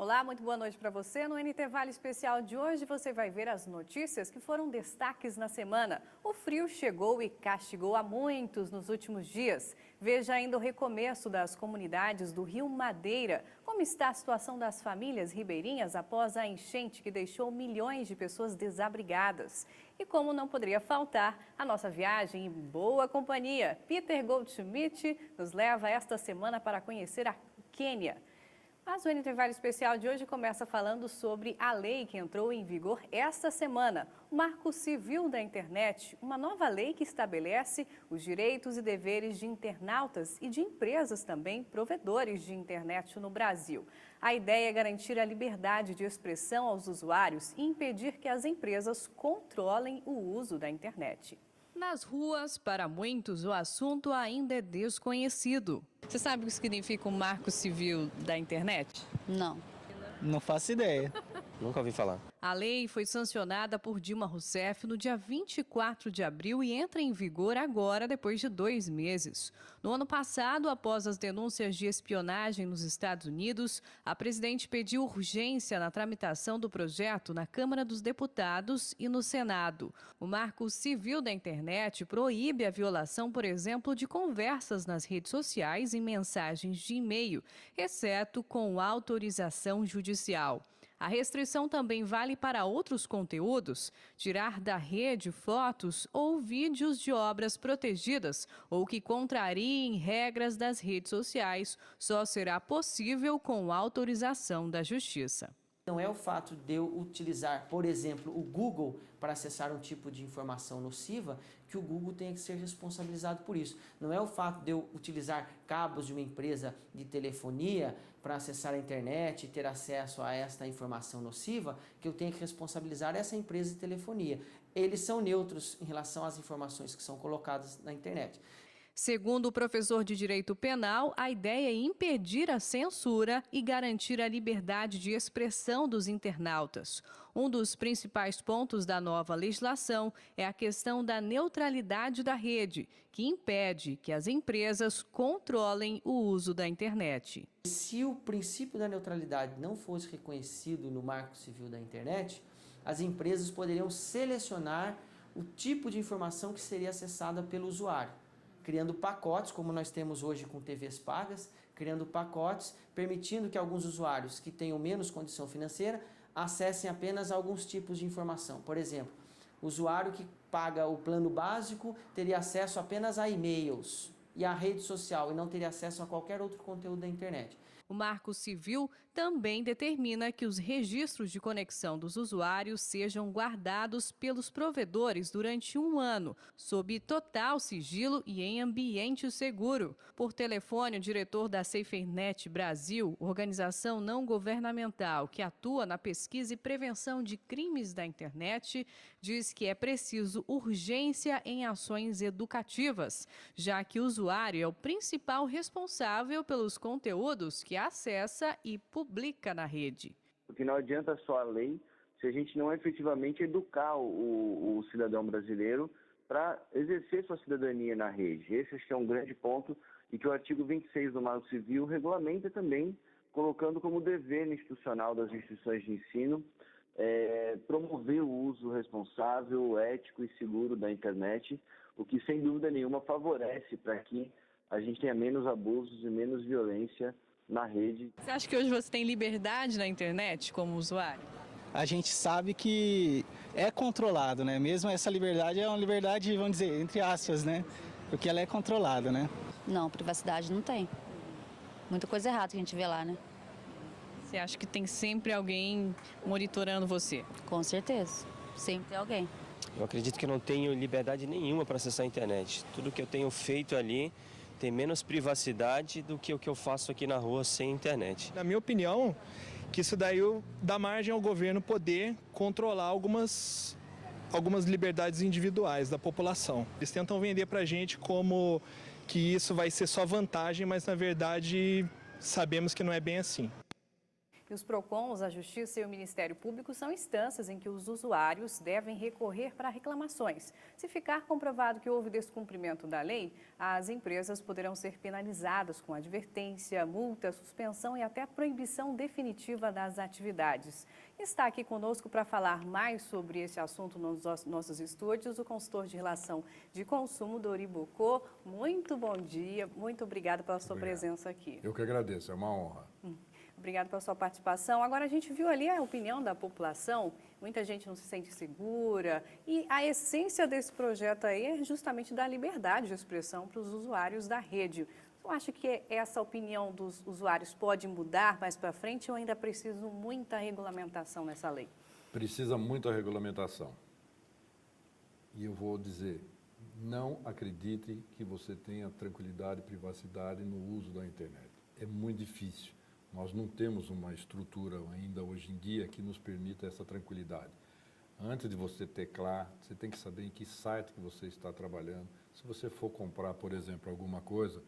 Olá, muito boa noite para você. No NT Vale Especial de hoje você vai ver as notícias que foram destaques na semana. O frio chegou e castigou a muitos nos últimos dias. Veja ainda o recomeço das comunidades do Rio Madeira. Como está a situação das famílias ribeirinhas após a enchente que deixou milhões de pessoas desabrigadas. E como não poderia faltar, a nossa viagem em boa companhia. Peter Goldschmidt nos leva esta semana para conhecer a Quênia. Mas o NT Vale Especial de hoje começa falando sobre a lei que entrou em vigor esta semana, o Marco Civil da Internet, uma nova lei que estabelece os direitos e deveres de internautas e de empresas também, provedores de internet no Brasil. A ideia é garantir a liberdade de expressão aos usuários e impedir que as empresas controlem o uso da internet. Nas ruas, para muitos, o assunto ainda é desconhecido. Você sabe o que significa o Marco Civil da Internet? Não. Não faço ideia. Nunca ouvi falar. A lei foi sancionada por Dilma Rousseff no dia 24 de abril e entra em vigor agora, depois de 2 meses. No ano passado, após as denúncias de espionagem nos Estados Unidos, a presidente pediu urgência na tramitação do projeto na Câmara dos Deputados e no Senado. O Marco Civil da Internet proíbe a violação, por exemplo, de conversas nas redes sociais e mensagens de e-mail, exceto com autorização judicial. A restrição também vale para outros conteúdos, tirar da rede fotos ou vídeos de obras protegidas ou que contrariem regras das redes sociais, só será possível com autorização da Justiça. Não é o fato de eu utilizar, por exemplo, o Google para acessar um tipo de informação nociva que o Google tenha que ser responsabilizado por isso. Não é o fato de eu utilizar cabos de uma empresa de telefonia para acessar a internet e ter acesso a esta informação nociva que eu tenho que responsabilizar essa empresa de telefonia. Eles são neutros em relação às informações que são colocadas na internet. Segundo o professor de Direito Penal, a ideia é impedir a censura e garantir a liberdade de expressão dos internautas. Um dos principais pontos da nova legislação é a questão da neutralidade da rede, que impede que as empresas controlem o uso da internet. Se o princípio da neutralidade não fosse reconhecido no Marco Civil da Internet, as empresas poderiam selecionar o tipo de informação que seria acessada pelo usuário, criando pacotes, como nós temos hoje com TVs pagas, criando pacotes, permitindo que alguns usuários que tenham menos condição financeira acessem apenas alguns tipos de informação. Por exemplo, o usuário que paga o plano básico teria acesso apenas a e-mails e a rede social e não teria acesso a qualquer outro conteúdo da internet. O Marco Civil também determina que os registros de conexão dos usuários sejam guardados pelos provedores durante 1 ano, sob total sigilo e em ambiente seguro. Por telefone, o diretor da SaferNet Brasil, organização não governamental que atua na pesquisa e prevenção de crimes da internet, diz que é preciso urgência em ações educativas, já que o usuário é o principal responsável pelos conteúdos que acessa e publica na rede. Porque não adianta só a lei se a gente não efetivamente educar o cidadão brasileiro para exercer sua cidadania na rede. Esse acho que é um grande ponto e que o artigo 26 do Marco Civil regulamenta também, colocando como dever institucional das instituições de ensino promover o uso responsável, ético e seguro da internet, o que sem dúvida nenhuma favorece para que a gente tenha menos abusos e menos violência na rede. Você acha que hoje você tem liberdade na internet como usuário? A gente sabe que é controlado, né? Mesmo essa liberdade é uma liberdade, vamos dizer, entre aspas, né? Porque ela é controlada, né? Não, privacidade não tem. Muita coisa errada que a gente vê lá, né? Você acha que tem sempre alguém monitorando você? Com certeza. Sempre tem alguém. Eu acredito que eu não tenho liberdade nenhuma para acessar a internet. Tudo que eu tenho feito ali tem menos privacidade do que o que eu faço aqui na rua sem internet. Na minha opinião, que isso daí dá margem ao governo poder controlar algumas liberdades individuais da população. Eles tentam vender pra gente como que isso vai ser só vantagem, mas na verdade sabemos que não é bem assim. E os PROCONs, a Justiça e o Ministério Público são instâncias em que os usuários devem recorrer para reclamações. Se ficar comprovado que houve descumprimento da lei, as empresas poderão ser penalizadas com advertência, multa, suspensão e até proibição definitiva das atividades. Está aqui conosco para falar mais sobre esse assunto nos nossos estúdios o consultor de relação de consumo, Dori Bocô. Muito bom dia, muito obrigada pela sua presença aqui. Eu que agradeço, é uma honra. Obrigada pela sua participação. Agora, a gente viu ali a opinião da população, muita gente não se sente segura e a essência desse projeto aí é justamente dar liberdade de expressão para os usuários da rede. Você acha que essa opinião dos usuários pode mudar mais para frente ou ainda precisa muita regulamentação nessa lei? Precisa muita regulamentação. E eu vou dizer, não acredite que você tenha tranquilidade e privacidade no uso da internet. É muito difícil. Nós não temos uma estrutura ainda hoje em dia que nos permita essa tranquilidade. Antes de você teclar, você tem que saber em que site que você está trabalhando. Se você for comprar, por exemplo, alguma coisa,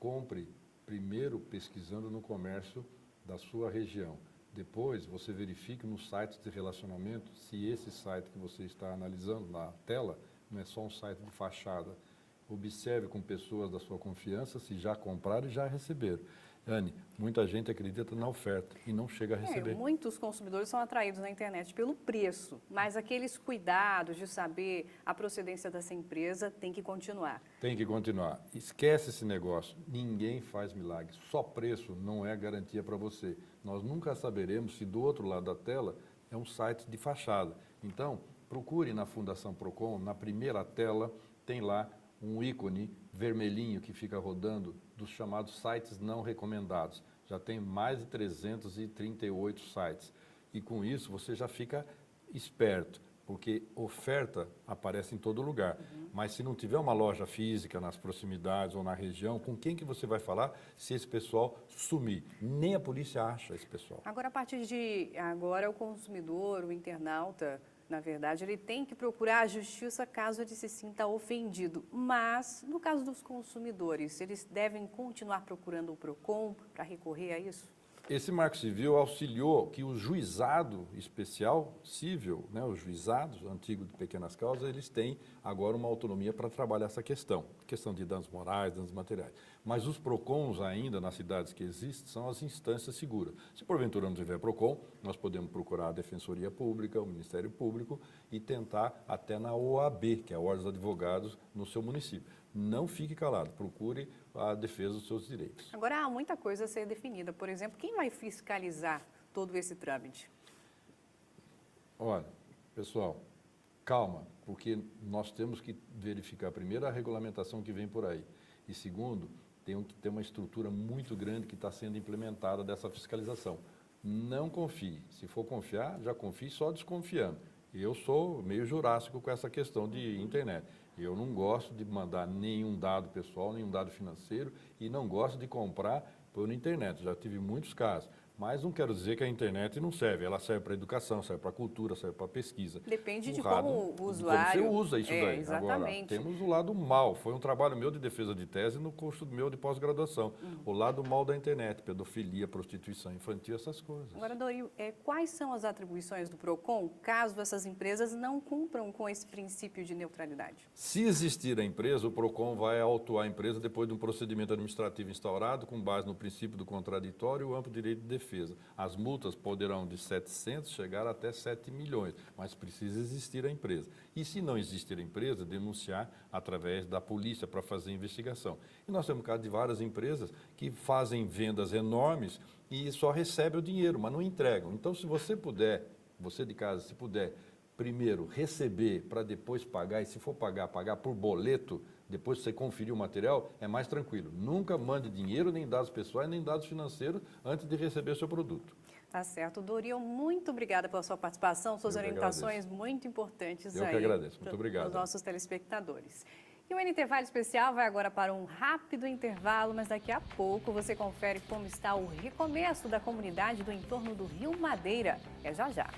compre primeiro pesquisando no comércio da sua região. Depois, você verifique nos sites de relacionamento se esse site que você está analisando na tela não é só um site de fachada. Observe com pessoas da sua confiança se já compraram e já receberam. Anne, muita gente acredita na oferta e não chega a receber. Muitos consumidores são atraídos na internet pelo preço, mas aqueles cuidados de saber a procedência dessa empresa tem que continuar. Tem que continuar. Esquece esse negócio. Ninguém faz milagre. Só preço não é garantia para você. Nós nunca saberemos se do outro lado da tela é um site de fachada. Então, procure na Fundação Procon, na primeira tela, tem lá um ícone vermelhinho que fica rodando dos chamados sites não recomendados. Já tem mais de 338 sites. E com isso você já fica esperto, porque oferta aparece em todo lugar. Mas se não tiver uma loja física nas proximidades ou na região, com quem que você vai falar se esse pessoal sumir? Nem a polícia acha esse pessoal. Agora, a partir de agora, o consumidor, o internauta, na verdade, ele tem que procurar a justiça caso ele se sinta ofendido. Mas, no caso dos consumidores, eles devem continuar procurando o PROCON para recorrer a isso? Esse Marco Civil auxiliou que o juizado especial civil, né, os juizados antigos de pequenas causas, eles têm agora uma autonomia para trabalhar essa questão de danos morais, danos materiais. Mas os PROCONs ainda, nas cidades que existem, são as instâncias seguras. Se porventura não tiver PROCON, nós podemos procurar a Defensoria Pública, o Ministério Público e tentar até na OAB, que é a Ordem dos Advogados, no seu município. Não fique calado, procure a defesa dos seus direitos. Agora, há muita coisa a ser definida. Por exemplo, quem vai fiscalizar todo esse trâmite? Olha, pessoal, calma, porque nós temos que verificar primeiro a regulamentação que vem por aí. E segundo, tem que ter uma estrutura muito grande que está sendo implementada dessa fiscalização. Não confie. Se for confiar, já confie só desconfiando. Eu sou meio jurássico com essa questão de internet. Eu não gosto de mandar nenhum dado pessoal, nenhum dado financeiro e não gosto de comprar por internet. Já tive muitos casos. Mas não quero dizer que a internet não serve. Ela serve para educação, serve para cultura, serve para pesquisa. Depende de como o usuário... De como você usa isso daí. Exatamente. Agora, temos o lado mal. Foi um trabalho meu de defesa de tese no curso meu de pós-graduação. O lado mal da internet, pedofilia, prostituição infantil, essas coisas. Agora, Dori, quais são as atribuições do PROCON caso essas empresas não cumpram com esse princípio de neutralidade? Se existir a empresa, o PROCON vai autuar a empresa depois de um procedimento administrativo instaurado com base no princípio do contraditório e o amplo direito de defesa. As multas poderão de 700 chegar até 7 milhões, mas precisa existir a empresa. E se não existir a empresa, denunciar através da polícia para fazer investigação. E nós temos caso de várias empresas que fazem vendas enormes e só recebem o dinheiro, mas não entregam. Então, se você puder, você de casa, se puder, primeiro receber para depois pagar, e se for pagar por boleto, depois que você conferir o material, é mais tranquilo. Nunca mande dinheiro, nem dados pessoais, nem dados financeiros antes de receber o seu produto. Tá certo. Dori, muito obrigada pela sua participação, suas orientações muito importantes aí. Eu que agradeço. Muito obrigado. Para os nossos telespectadores. E o NT Vale Especial vai agora para um rápido intervalo, mas daqui a pouco você confere como está o recomeço da comunidade do entorno do Rio Madeira. É já já.